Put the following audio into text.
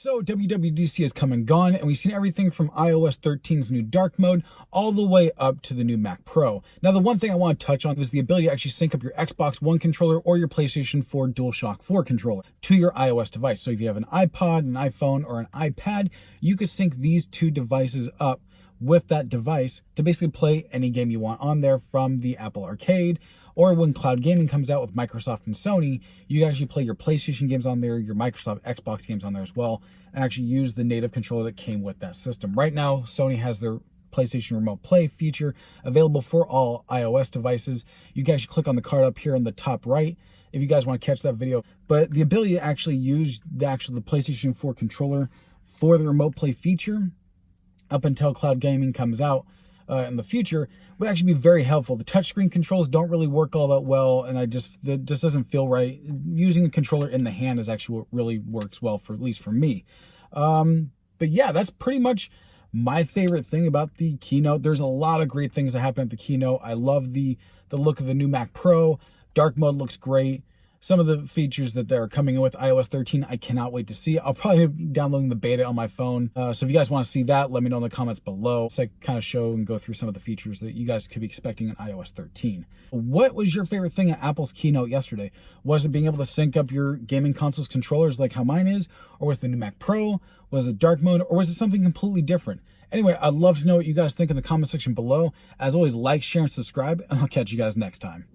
So WWDC has come and gone, and we've seen everything from iOS 13's new dark mode all the way up to the new Mac Pro. Now, the one thing I want to touch on is the ability to actually sync up your Xbox One controller or your PlayStation 4 DualShock 4 controller to your iOS device. So if you have an iPod, an iPhone, or an iPad, you could sync these two devices up with that device to basically play any game you want on there from the Apple Arcade. Or when cloud gaming comes out with Microsoft and Sony, you can actually play your PlayStation games on there, your Microsoft Xbox games on there as well, and actually use the native controller that came with that system. Right now, Sony has their PlayStation Remote Play feature available for all iOS devices. You can actually click on the card up here in the top right if you guys want to catch that video. But the ability to actually use the PlayStation 4 controller for the Remote Play feature up until cloud gaming comes out in the future would actually be very helpful. The touchscreen controls don't really work all that well, and it just doesn't feel right. Using a controller in the hand is actually what really works well, for at least for me. But yeah, that's pretty much my favorite thing about the keynote. There's a lot of great things that happen at the keynote. I love the look of the new Mac Pro. Dark mode looks great. Some of the features that they're coming in with iOS 13, I cannot wait to see. I'll probably be downloading the beta on my phone. So if you guys want to see that, let me know in the comments below, so I can kind of show and go through some of the features that you guys could be expecting in iOS 13. What was your favorite thing at Apple's keynote yesterday? Was it being able to sync up your gaming console's controllers like how mine is? Or was it the new Mac Pro? Was it dark mode? Or was it something completely different? Anyway, I'd love to know what you guys think in the comment section below. As always, like, share, and subscribe, and I'll catch you guys next time.